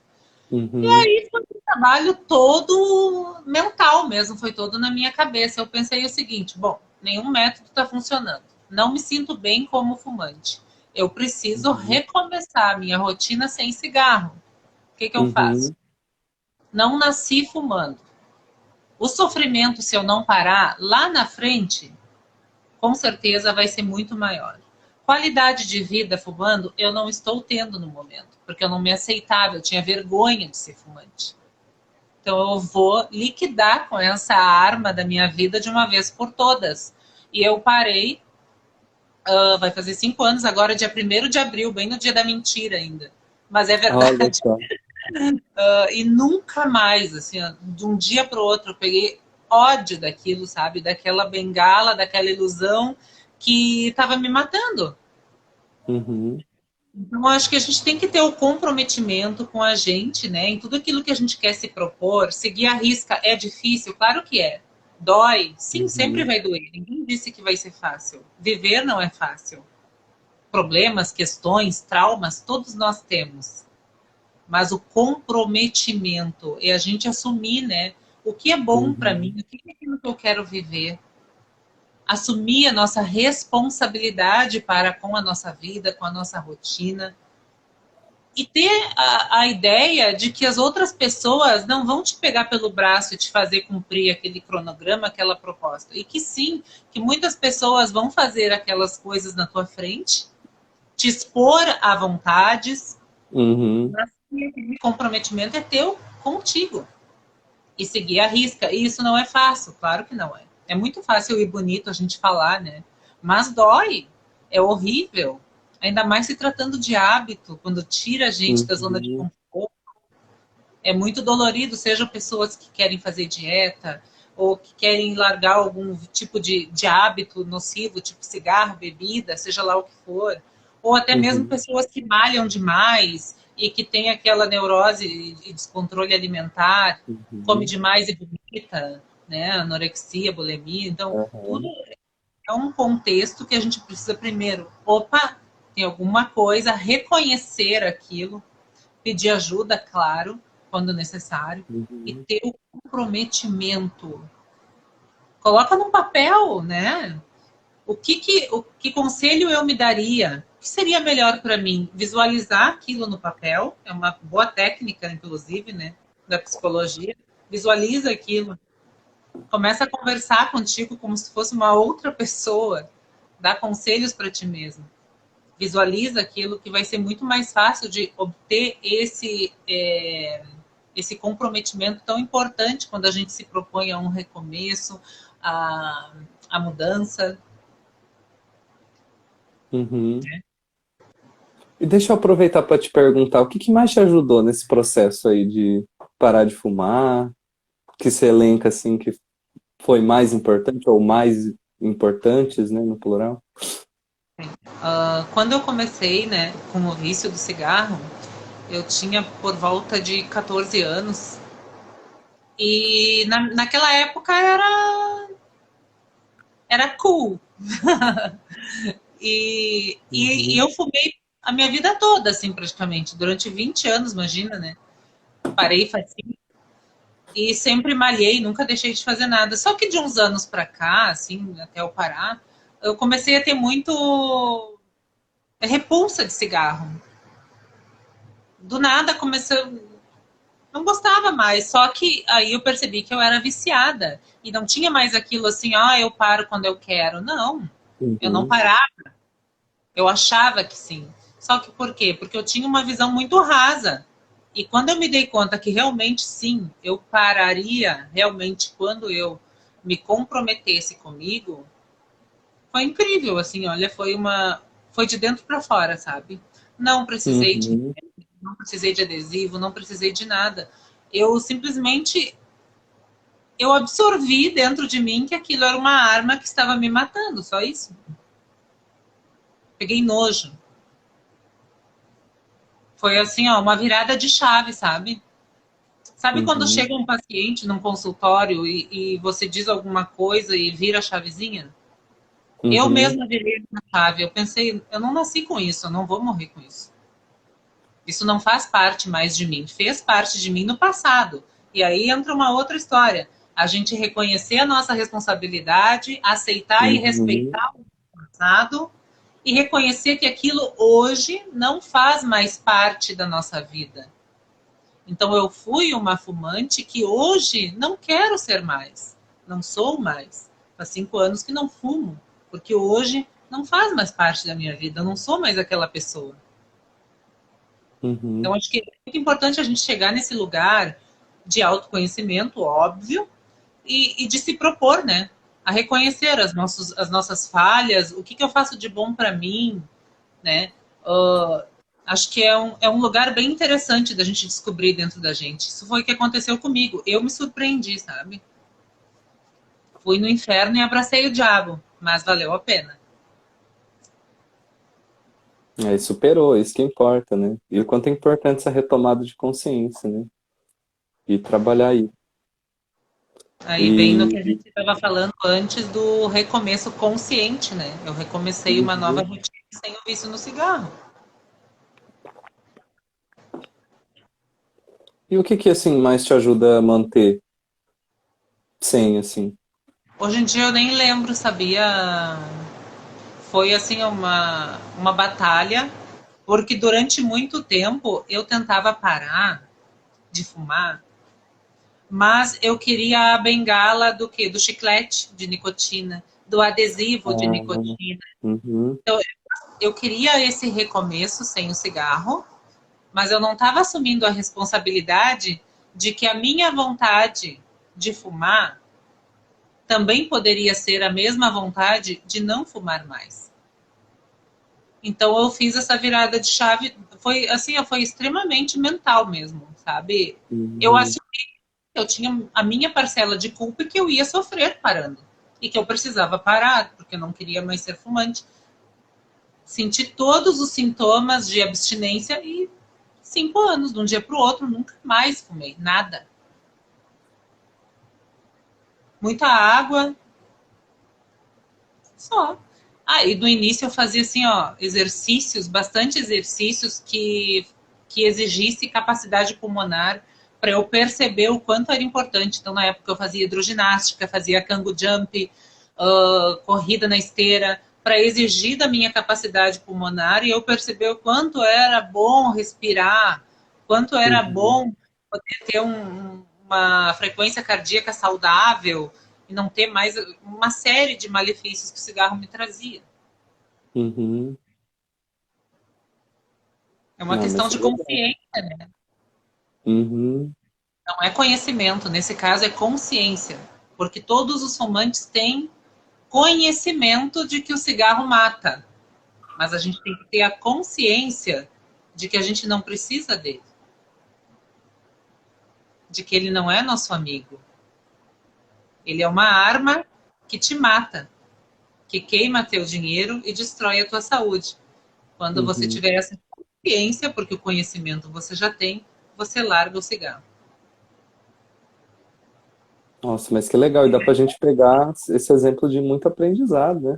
E Uhum, aí foi um trabalho todo mental mesmo, foi todo na minha cabeça. Eu pensei o seguinte: bom, nenhum método está funcionando. Não me sinto bem como fumante. Eu preciso Uhum. recomeçar a minha rotina sem cigarro. O que eu faço? Uhum. Não nasci fumando. O sofrimento, se eu não parar, lá na frente, com certeza vai ser muito maior. Qualidade de vida fumando, eu não estou tendo no momento, porque eu não me aceitava, eu tinha vergonha de ser fumante. Então eu vou liquidar com essa arma da minha vida de uma vez por todas. E eu parei, vai fazer 5 anos agora, dia 1º de abril, bem no dia da mentira ainda. Mas é Olha verdade. só. E nunca mais, assim, ó, de um dia para o outro, eu peguei ódio daquilo, sabe? Daquela bengala, daquela ilusão que estava me matando. Uhum. Então, acho que a gente tem que ter o comprometimento com a gente, né? Em tudo aquilo que a gente quer se propor. Seguir a risca é difícil? Claro que é. Dói? Sim, sempre Uhum. vai doer. Ninguém disse que vai ser fácil. Viver não é fácil. Problemas, questões, traumas, todos nós temos. Mas o comprometimento é a gente assumir, né? O que é bom para mim, Uhum. o que é aquilo que eu quero viver. Assumir a nossa responsabilidade para com a nossa vida, com a nossa rotina. E ter a ideia de que as outras pessoas não vão te pegar pelo braço e te fazer cumprir aquele cronograma, aquela proposta. E que sim, que muitas pessoas vão fazer aquelas coisas na tua frente, te expor a vontades, Uhum. mas o comprometimento é teu contigo. E seguir a risca. E isso não é fácil, claro que não é. É muito fácil e bonito a gente falar, né? Mas dói, é horrível. Ainda mais se tratando de hábito, quando tira a gente da zona de Uhum. conforto. É muito dolorido, sejam pessoas que querem fazer dieta ou que querem largar algum tipo de hábito nocivo, tipo cigarro, bebida, seja lá o que for. Ou até mesmo Uhum. pessoas que malham demais e que têm aquela neurose e descontrole alimentar, come Uhum. demais e vomita, né? Anorexia, bulimia. Então, tudo Uhum. é um contexto que a gente precisa primeiro, opa, tem alguma coisa, reconhecer aquilo, pedir ajuda, claro, quando necessário, e Uhum. ter o comprometimento. Coloca num papel, né? O que conselho eu me daria? O que seria melhor para mim? Visualizar aquilo no papel, é uma boa técnica, inclusive, né, da psicologia. Visualiza aquilo, começa a conversar contigo como se fosse uma outra pessoa, dá conselhos para ti mesmo. Visualiza aquilo que vai ser muito mais fácil de obter esse comprometimento tão importante quando a gente se propõe a um recomeço, a, a mudança. Uhum. E deixa eu aproveitar para te perguntar, o que que mais te ajudou nesse processo aí de parar de fumar? Que você elenca assim que foi mais importante ou mais importantes, né, no plural? Quando eu comecei, né, com o vício do cigarro, eu tinha por volta de 14 anos e naquela época era cool. E Uhum. eu fumei a minha vida toda, assim, praticamente, durante 20 anos, imagina, né? Parei faz e sempre malhei, nunca deixei de fazer nada. Só que de uns anos pra cá, assim, até eu parar, eu comecei a ter muito repulsa de cigarro. Do nada comecei, não gostava mais. Só que aí eu percebi que eu era viciada e não tinha mais aquilo assim, eu paro quando eu quero. Não, eu não Uhum. parava. Eu achava que sim. Só que por quê? Porque eu tinha uma visão muito rasa. E quando eu me dei conta que realmente sim, eu pararia realmente quando eu me comprometesse comigo, foi incrível, assim, olha, foi de dentro para fora, sabe? Não precisei de Uhum. não precisei de adesivo, não precisei de nada. Eu simplesmente eu absorvi dentro de mim que aquilo era uma arma que estava me matando, só isso. Peguei nojo. Foi assim, ó, uma virada de chave, sabe? Sabe quando Uhum. chega um paciente num consultório e você diz alguma coisa e vira a chavezinha? Eu Uhum. mesma virei a chave. Eu pensei, eu não nasci com isso, eu não vou morrer com isso. Isso não faz parte mais de mim. Fez parte de mim no passado. E aí entra uma outra história. A gente reconhecer a nossa responsabilidade, aceitar e Uhum. respeitar o passado e reconhecer que aquilo hoje não faz mais parte da nossa vida. Então eu fui uma fumante que hoje não quero ser mais, não sou mais. Faz 5 anos que não fumo, porque hoje não faz mais parte da minha vida, eu não sou mais aquela pessoa. Então Uhum. acho que é muito importante a gente chegar nesse lugar de autoconhecimento, óbvio, e de se propor, né? A reconhecer as nossas falhas, o que, que eu faço de bom para mim, né? Uh, acho que é um lugar bem interessante da gente descobrir dentro da gente. Isso foi o que aconteceu comigo. Eu me surpreendi, sabe? Fui no inferno e abracei o diabo, mas valeu a pena. Aí superou, isso que importa, né? E o quanto é importante essa retomada de consciência, né? E trabalhar aí. Aí vem no que a E gente estava falando antes do recomeço consciente, né? Eu recomecei uma nova uhum. rotina sem o vício no cigarro. E o que que assim mais te ajuda a manter sem assim? Hoje em dia eu nem lembro, sabia? Foi assim uma batalha, porque durante muito tempo eu tentava parar de fumar, mas eu queria a bengala do quê? Do chiclete de nicotina, do adesivo de Ah, nicotina. uhum, Então, eu queria esse recomeço sem o cigarro, mas eu não estava assumindo a responsabilidade de que a minha vontade de fumar também poderia ser a mesma vontade de não fumar mais. Então eu fiz essa virada de chave, foi assim, foi extremamente mental mesmo, sabe? Eu uhum. assumi que eu tinha a minha parcela de culpa e que eu ia sofrer parando. E que eu precisava parar, porque eu não queria mais ser fumante. Senti todos os sintomas de abstinência e 5 anos, de um dia para o outro, nunca mais fumei, nada. Muita água, só. Ah, e no início eu fazia assim, ó, exercícios, bastante exercícios que exigisse capacidade pulmonar para eu perceber o quanto era importante. Então, na época eu fazia hidroginástica, fazia cango jump, corrida na esteira, para exigir da minha capacidade pulmonar e eu perceber o quanto era bom respirar, quanto era Uhum, bom poder ter uma frequência cardíaca saudável, e não ter mais uma série de malefícios que o cigarro me trazia. uhum. É uma Ah, questão mas que de legal. consciência, Uhum. não é conhecimento. Nesse caso, é consciência. Porque todos os fumantes têm conhecimento de que o cigarro mata. Mas a gente tem que ter a consciência de que a gente não precisa dele. De que ele não é nosso amigo. Ele é uma arma que te mata, que queima teu dinheiro e destrói a tua saúde. Quando você Uhum. tiver essa consciência, porque o conhecimento você já tem, você larga o cigarro. Nossa, mas que legal. E dá pra gente pegar esse exemplo de muito aprendizado, né?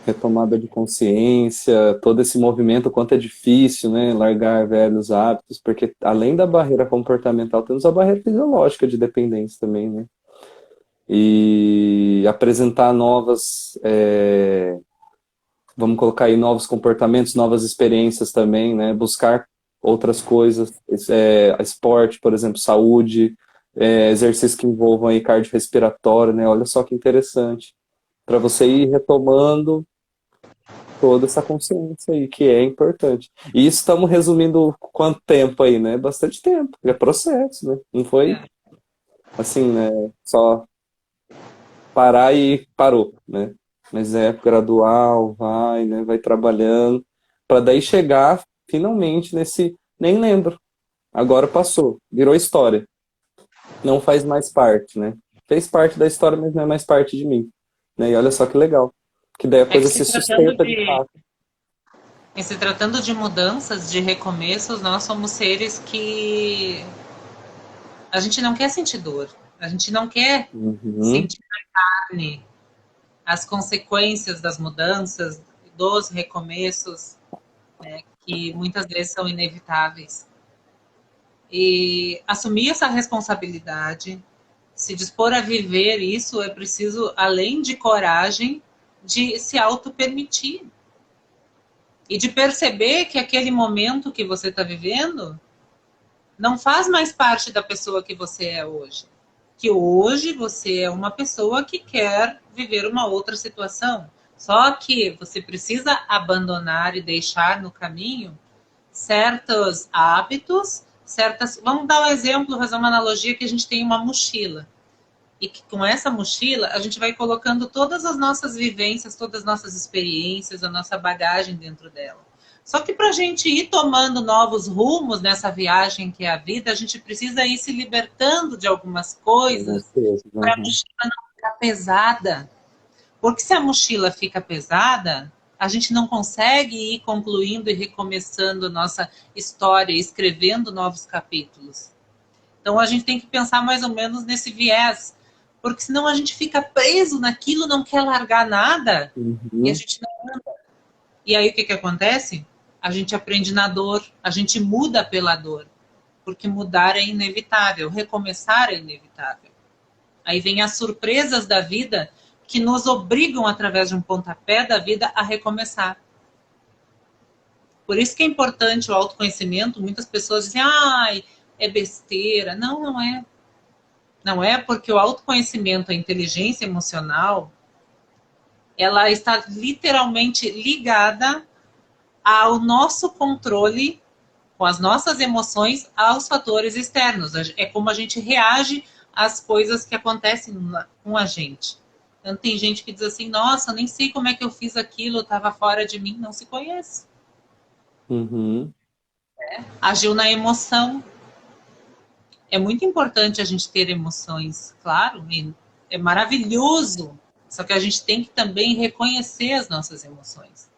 Retomada de consciência, todo esse movimento, o quanto é difícil, né? Largar velhos hábitos, porque além da barreira comportamental, temos a barreira fisiológica de dependência também, né? E apresentar novas, vamos colocar aí novos comportamentos, novas experiências também, né? Buscar outras coisas, esporte, por exemplo, saúde, exercícios que envolvam aí cardiorrespiratório, né? Olha só que interessante. Para você ir retomando toda essa consciência aí, que é importante. E isso estamos resumindo quanto tempo aí, né? Bastante tempo. É processo, né? Não foi É. assim, né? Só parar e parou, né? Mas é gradual, vai, né? Vai trabalhando, para daí chegar finalmente nesse. Nem lembro. Agora passou, virou história. Não faz mais parte, né? Fez parte da história, mas não é mais parte de mim. Né? E olha só que legal. Que daí a É que coisa se sustenta de fato. se tratando de mudanças, de recomeços, nós somos seres que a gente não quer sentir dor, a gente não quer Uhum. sentir carne, as consequências das mudanças, dos recomeços, que muitas vezes são inevitáveis. E assumir essa responsabilidade, se dispor a viver isso, é preciso, além de coragem, de se auto-permitir. E de perceber que aquele momento que você está vivendo não faz mais parte da pessoa que você é hoje. Que hoje você é uma pessoa que quer viver uma outra situação. Só que você precisa abandonar e deixar no caminho certos hábitos, certas. Vamos dar um exemplo, fazer uma analogia que a gente tem uma mochila. E que com essa mochila a gente vai colocando todas as nossas vivências, todas as nossas experiências, a nossa bagagem dentro dela. Só que para a gente ir tomando novos rumos nessa viagem que é a vida, a gente precisa ir se libertando de algumas coisas para a mochila não ficar pesada. Porque se a mochila fica pesada, a gente não consegue ir concluindo e recomeçando a nossa história, escrevendo novos capítulos. Então a gente tem que pensar mais ou menos nesse viés, porque senão a gente fica preso naquilo, não quer largar nada, e a gente não anda. E aí o que acontece? A gente aprende na dor, a gente muda pela dor, porque mudar é inevitável, recomeçar é inevitável. Aí vem as surpresas da vida que nos obrigam, através de um pontapé da vida, a recomeçar. Por isso que é importante o autoconhecimento. Muitas pessoas dizem, ai, é besteira. Não, não é. Não é, porque o autoconhecimento, a inteligência emocional, ela está literalmente ligada ao nosso controle com as nossas emoções aos fatores externos. É como a gente reage às coisas que acontecem com a gente. Então, tem gente que diz assim, nossa, nem sei como é que eu fiz aquilo, estava fora de mim, não se conhece. Uhum. Agiu na emoção. É muito importante a gente ter emoções, claro, e é maravilhoso, só que a gente tem que também reconhecer as nossas emoções.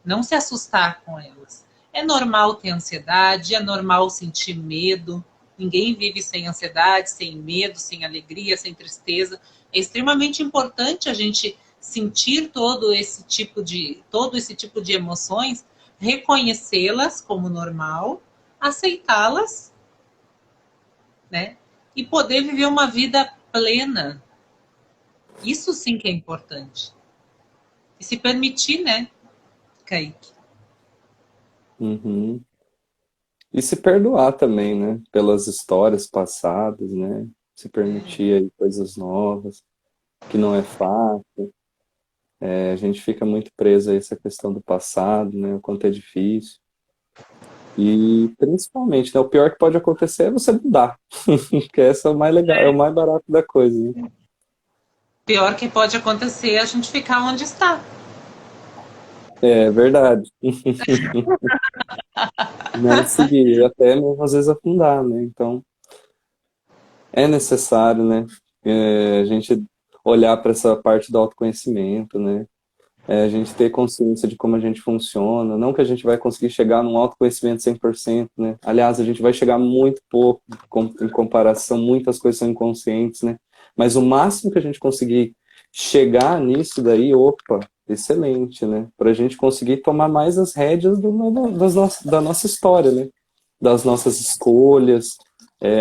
Não se assustar com elas. É normal ter ansiedade, é normal sentir medo. Ninguém vive sem ansiedade, sem medo, sem alegria, sem tristeza. É extremamente importante a gente sentir todo esse tipo de emoções, reconhecê-las como normal, aceitá-las, né? E poder viver uma vida plena. Isso sim que é importante. E se permitir, né, Kaique? Uhum. E se perdoar também, né? Pelas histórias passadas, né? Se permitir aí coisas novas, que não é fácil. A gente fica muito preso a essa questão do passado, né? O quanto é difícil. E principalmente, né? O pior que pode acontecer é você mudar. Porque essa é o mais legal, é o mais barato da coisa, né? Pior que pode acontecer é a gente ficar onde está. É verdade. Não seguir, até mesmo às vezes afundar, né? Então, é necessário, né? A gente olhar para essa parte do autoconhecimento, né? A gente ter consciência de como a gente funciona. Não que a gente vai conseguir chegar num autoconhecimento 100%, né? Aliás, a gente vai chegar muito pouco em comparação, muitas coisas são inconscientes, né? Mas o máximo que a gente conseguir chegar nisso daí, opa, excelente, né? Para a gente conseguir tomar mais as rédeas da nossa história, né? Das nossas escolhas,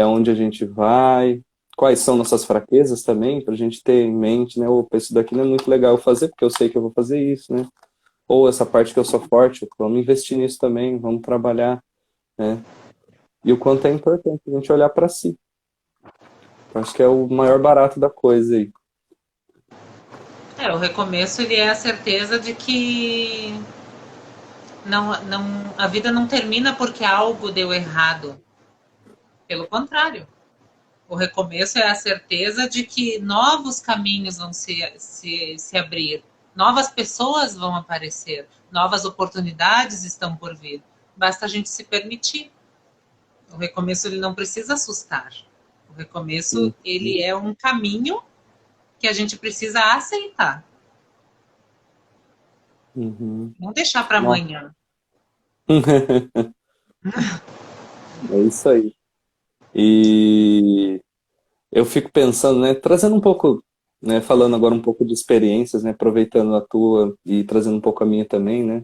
onde a gente vai, quais são nossas fraquezas também, para a gente ter em mente, né? Opa, isso daqui não é muito legal eu fazer, porque eu sei que eu vou fazer isso, né? Ou essa parte que eu sou forte, vamos investir nisso também, vamos trabalhar, né? E o quanto é importante a gente olhar para si. Eu acho que é o maior barato da coisa aí. O recomeço ele é a certeza de que a vida não termina porque algo deu errado. Pelo contrário, o recomeço é a certeza de que novos caminhos vão se abrir, novas pessoas vão aparecer, novas oportunidades estão por vir. Basta a gente se permitir. O recomeço ele não precisa assustar. O recomeço ele é um caminho que a gente precisa aceitar. Uhum. Não deixar para amanhã. É isso aí. E eu fico pensando, né, trazendo um pouco, né, falando agora um pouco de experiências, né, aproveitando a tua e trazendo um pouco a minha também, né.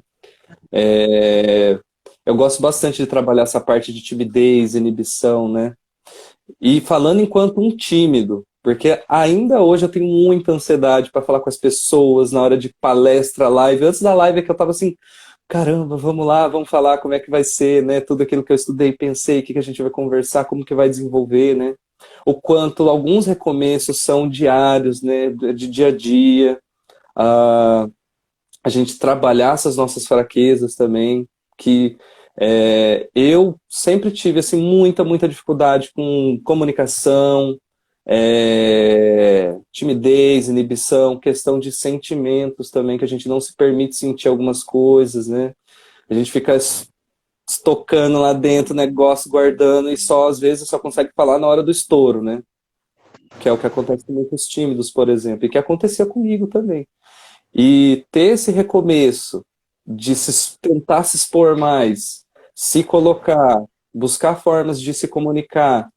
Eu gosto bastante de trabalhar essa parte de timidez, inibição, né. E falando enquanto um tímido, Porque ainda hoje eu tenho muita ansiedade para falar com as pessoas na hora de palestra, live. Antes da live é que eu tava assim, caramba, vamos lá, vamos falar como é que vai ser, né? Tudo aquilo que eu estudei, pensei, o que que a gente vai conversar, como que vai desenvolver, né? O quanto alguns recomeços são diários, né? De dia a dia. Ah, a gente trabalhar essas nossas fraquezas também, que eu sempre tive assim, muita dificuldade com comunicação, timidez, inibição, questão de sentimentos também, que a gente não se permite sentir algumas coisas, né? A gente fica estocando lá dentro o negócio, guardando, e só às vezes só consegue falar na hora do estouro, né? Que é o que acontece com muitos tímidos, por exemplo, e que acontecia comigo também. E ter esse recomeço de tentar se expor mais, se colocar, buscar formas de se comunicar,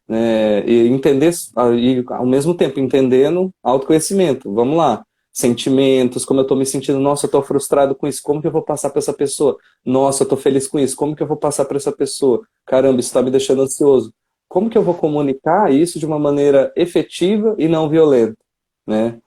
né, e entender, e ao mesmo tempo entendendo autoconhecimento. Vamos lá. Sentimentos, como eu estou me sentindo, nossa, eu estou frustrado com isso, como que eu vou passar para essa pessoa? Nossa, eu estou feliz com isso, como que eu vou passar para essa pessoa? Caramba, isso está me deixando ansioso. Como que eu vou comunicar isso de uma maneira efetiva e não violenta, né?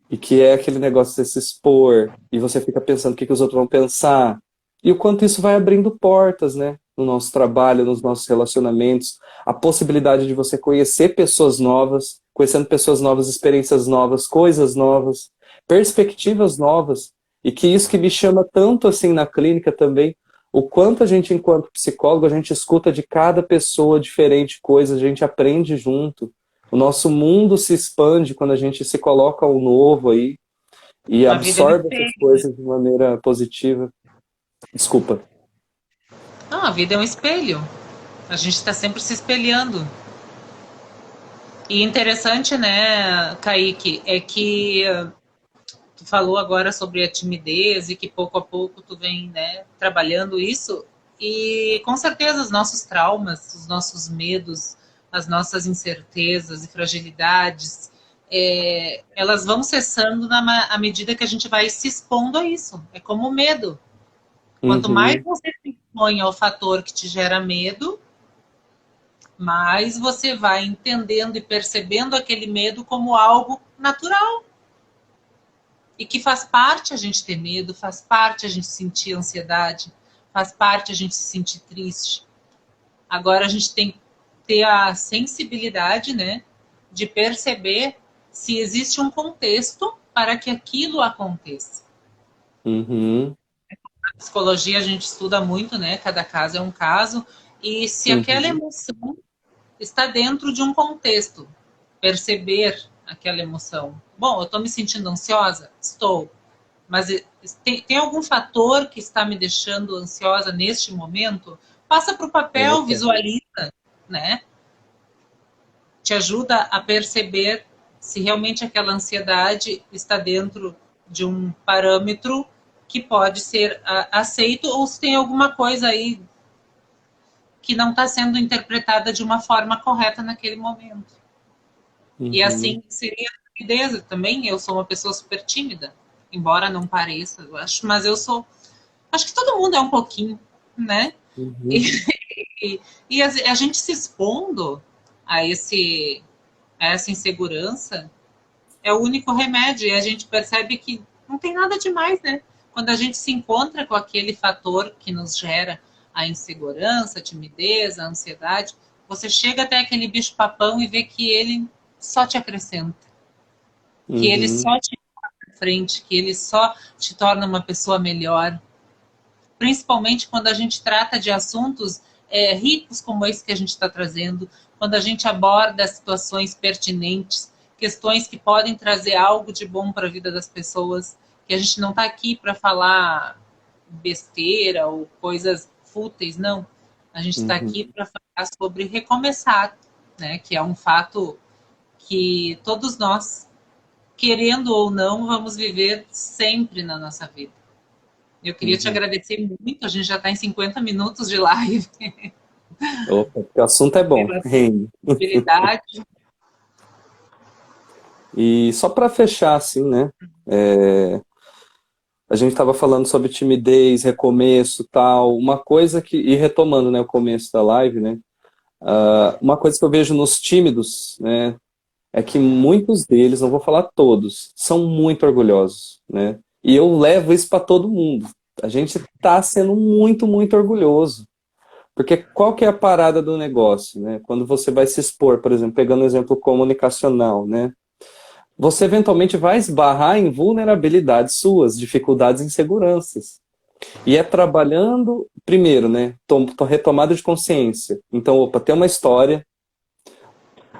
E que é aquele negócio de se expor, e você fica pensando o que que os outros vão pensar. E o quanto isso vai abrindo portas, né? No nosso trabalho, nos nossos relacionamentos. A possibilidade de você conhecer pessoas novas, conhecendo pessoas novas, experiências novas, coisas novas, perspectivas novas. E que isso que me chama tanto assim na clínica também, o quanto a gente, enquanto psicólogo, a gente escuta de cada pessoa diferente coisas, a gente aprende junto. O nosso mundo se expande quando a gente se coloca ao novo aí e A vida é um absorve essas espelho, né? coisas de maneira positiva. Desculpa. Não, a vida é um espelho. A gente está sempre se espelhando. E interessante, né, Kaique, é que tu falou agora sobre a timidez e que pouco a pouco tu vem, né, trabalhando isso. E com certeza os nossos traumas, os nossos medos, as nossas incertezas e fragilidades, elas vão cessando à medida que a gente vai se expondo a isso. É como o medo. Quanto mais Uhum, você se expõe ao fator que te gera medo, mais você vai entendendo e percebendo aquele medo como algo natural. E que faz parte a gente ter medo, faz parte a gente sentir ansiedade, faz parte a gente se sentir triste. Agora a gente tem que ter a sensibilidade, né, de perceber se existe um contexto para que aquilo aconteça. uhum, Na psicologia a gente estuda muito, né, cada caso é um caso, e se aquela uhum, emoção está dentro de um contexto, perceber aquela emoção. Bom, eu estou me sentindo ansiosa? Estou. Mas tem algum fator que está me deixando ansiosa neste momento? Passa para o papel, opa, visualiza, né? Te ajuda a perceber se realmente aquela ansiedade está dentro de um parâmetro que pode ser aceito ou se tem alguma coisa aí que não está sendo interpretada de uma forma correta naquele momento. E uhum, assim seria a timidez também. Eu sou uma pessoa super tímida, embora não pareça, eu acho, mas eu sou. Acho que todo mundo é um pouquinho, né? E, uhum, e a gente se expondo a, a essa insegurança é o único remédio. E a gente percebe que não tem nada demais, né? Quando a gente se encontra com aquele fator que nos gera a insegurança, a timidez, a ansiedade, você chega até aquele bicho-papão e vê que ele só te acrescenta, que ele uhum, só te à frente, que ele só te torna uma pessoa melhor. Principalmente quando a gente trata de assuntos ricos como esse que a gente está trazendo, quando a gente aborda situações pertinentes, questões que podem trazer algo de bom para a vida das pessoas, que a gente não está aqui para falar besteira ou coisas fúteis, não. A gente está aqui uhum, para falar sobre recomeçar, né? Que é um fato que todos nós, querendo ou não, vamos viver sempre na nossa vida. Eu queria te uhum. agradecer muito, a gente já está em 50 minutos de live, Opa, porque o assunto é bom, pela rende. possibilidade. E só para fechar, assim, né? é, a gente estava falando sobre timidez, recomeço, tal. Uma coisa que, e retomando, né, o começo da live, né? Uma coisa que eu vejo nos tímidos, né? é que muitos deles, não vou falar todos, são muito orgulhosos, né? E eu levo isso para todo mundo. A gente está sendo muito, muito orgulhoso. Porque qual que é a parada do negócio, né? Quando você vai se expor, por exemplo, pegando o exemplo comunicacional, né? Você eventualmente vai esbarrar em vulnerabilidades suas, dificuldades e inseguranças. E é trabalhando, primeiro, né? Retomada de consciência. Então, opa, tem uma história,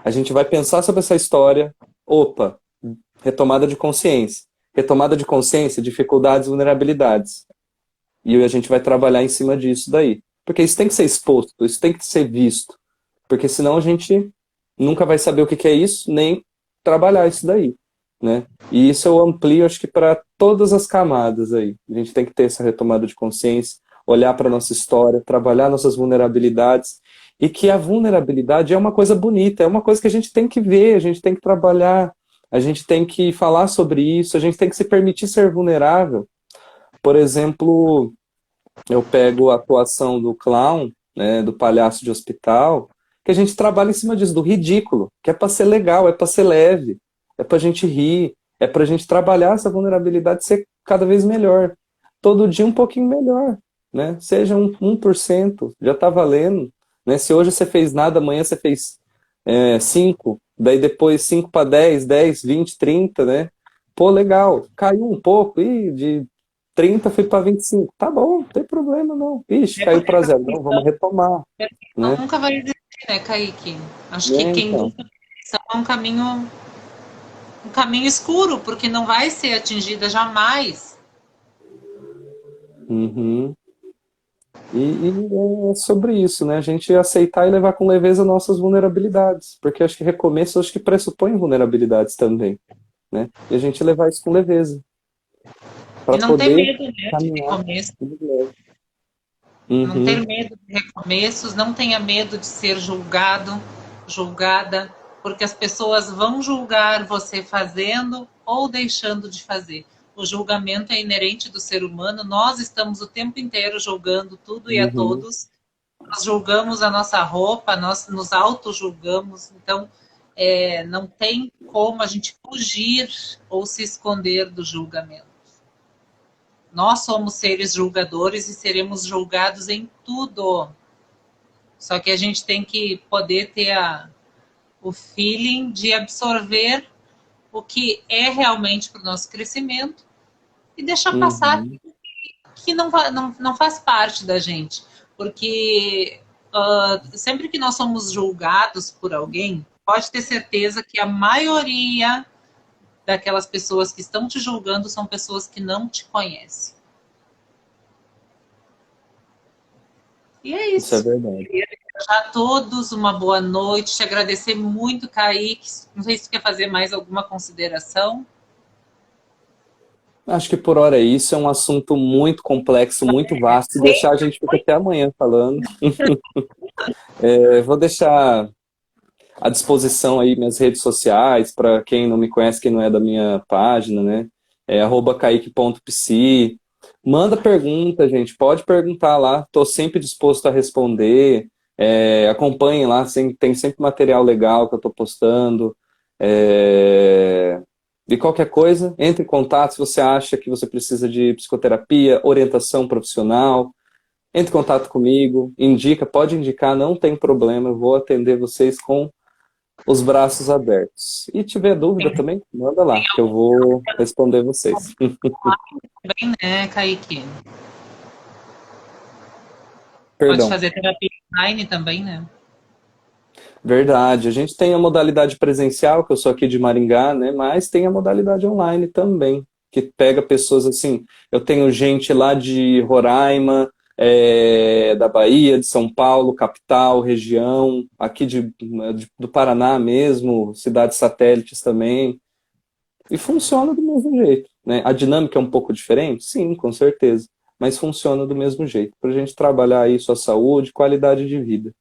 a gente vai pensar sobre essa história, opa, retomada de consciência. Retomada de consciência, dificuldades, vulnerabilidades. E a gente vai trabalhar em cima disso daí. Porque isso tem que ser exposto, isso tem que ser visto. Porque senão a gente nunca vai saber o que é isso, nem trabalhar isso daí, né? E isso eu amplio, acho que para todas as camadas aí. A gente tem que ter essa retomada de consciência, olhar para a nossa história, trabalhar nossas vulnerabilidades, e que a vulnerabilidade é uma coisa bonita, é uma coisa que a gente tem que ver, a gente tem que trabalhar, a gente tem que falar sobre isso, a gente tem que se permitir ser vulnerável. Por exemplo, eu pego a atuação do clown, né, do palhaço de hospital, que a gente trabalha em cima disso, do ridículo, que é para ser legal, é para ser leve, é para a gente rir, é para a gente trabalhar essa vulnerabilidade e ser cada vez melhor. Todo dia um pouquinho melhor, né? Seja 1%, já está valendo. Né? Se hoje você fez nada, amanhã você fez 5, daí depois 5 para 10, 10, 20, 30, né? Pô, legal, caiu um pouco, de 30 fui para 25. Tá bom, não tem problema não. Ixi, É caiu porque para a zero. Não, vamos retomar, perfeição né? nunca vai existir, né, Kaique? Acho que quem Então. busca a perfeição é um caminho escuro, porque não vai ser atingida jamais. Uhum. E é sobre isso, né? A gente aceitar e levar com leveza nossas vulnerabilidades. Porque acho que recomeço acho que pressupõe vulnerabilidades também, né? E a gente levar isso com leveza. E Para não ter poder medo, né, de caminhar. recomeço. Não ter Uhum. medo de recomeços, não tenha medo de ser julgado, julgada, porque as pessoas vão julgar você fazendo ou deixando de fazer. O julgamento é inerente do ser humano, nós estamos o tempo inteiro julgando tudo e a Uhum. todos, nós julgamos a nossa roupa, nós nos auto-julgamos, então não tem como a gente fugir ou se esconder do julgamento. Nós somos seres julgadores e seremos julgados em tudo. Só que a gente tem que poder ter o feeling de absorver o que é realmente para o nosso crescimento e deixar passar Uhum. que não faz parte da gente. Porque sempre que nós somos julgados por alguém, pode ter certeza que a maioria daquelas pessoas que estão te julgando são pessoas que não te conhecem. E é Isso é isso. verdade. A todos uma boa noite. Te agradecer muito, Kaique. Não sei se tu quer fazer mais alguma consideração. Acho que por hora é isso. É um assunto muito complexo, muito vasto. Se deixar, a gente fica até amanhã falando. Vou deixar à disposição aí minhas redes sociais, para quem não me conhece, quem não é da minha página, né? É @kaique.psi. Manda pergunta, gente. Pode perguntar lá. Estou sempre disposto a responder. Acompanhem lá, tem sempre material legal que eu estou postando. E qualquer coisa, entre em contato se você acha que você precisa de psicoterapia, orientação profissional. Entre em contato comigo, indica, pode indicar, não tem problema, eu vou atender vocês com os braços abertos. E tiver dúvida também, manda lá, que eu vou responder vocês. Bem, né, Kaique? Pode Perdão. fazer terapia online também, né? Verdade. A gente tem a modalidade presencial, que eu sou aqui de Maringá, né? Mas tem a modalidade online também, que pega pessoas assim. Eu tenho gente lá de Roraima, da Bahia, de São Paulo, capital, região, aqui do Paraná mesmo, cidades satélites também. E funciona do mesmo jeito, né? A dinâmica é um pouco diferente? Sim, com certeza. Mas funciona do mesmo jeito. Para a gente trabalhar aí sua saúde, qualidade de vida,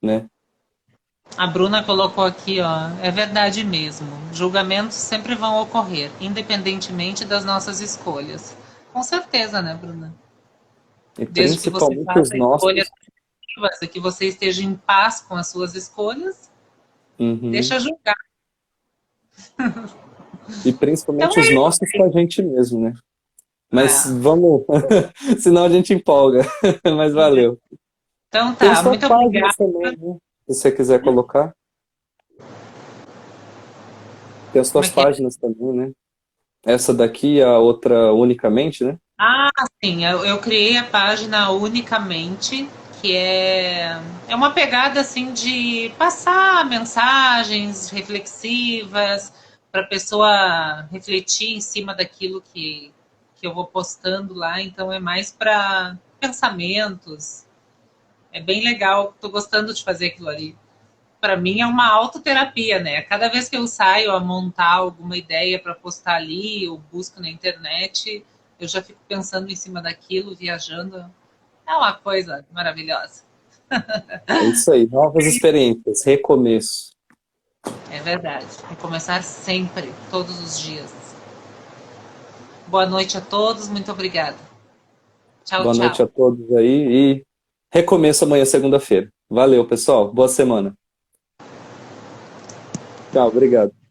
né? A Bruna colocou aqui, ó, é verdade mesmo. Julgamentos sempre vão ocorrer, independentemente das nossas escolhas. Com certeza, né, Bruna? E Desde que você principalmente os faça escolhas nossos. ativas, que você esteja em paz com as suas escolhas, Uhum. deixa julgar. E Então principalmente é os isso. nossos com a gente mesmo, né? Mas Ah, vamos, senão a gente empolga. Mas valeu. então Tem tá, suas muito obrigada. páginas também, né? Se você quiser colocar. Tem as Como é suas que é? páginas também, né? Essa daqui, a outra unicamente, né? Ah, sim, eu criei a página unicamente, que é uma pegada assim de passar mensagens reflexivas para a pessoa refletir em cima daquilo que eu vou postando lá, então é mais para pensamentos. É bem legal, estou gostando de fazer aquilo ali. Para mim é uma autoterapia, né? Cada vez que eu saio a montar alguma ideia para postar ali, eu busco na internet, eu já fico pensando em cima daquilo, viajando. É uma coisa maravilhosa. É isso aí, novas experiências, recomeço. É verdade. Vou começar sempre, todos os dias. Boa noite a todos, muito obrigada. Tchau, Boa noite tchau. a todos aí e recomeço amanhã, segunda-feira. Valeu, pessoal. Boa semana. Tchau, obrigado.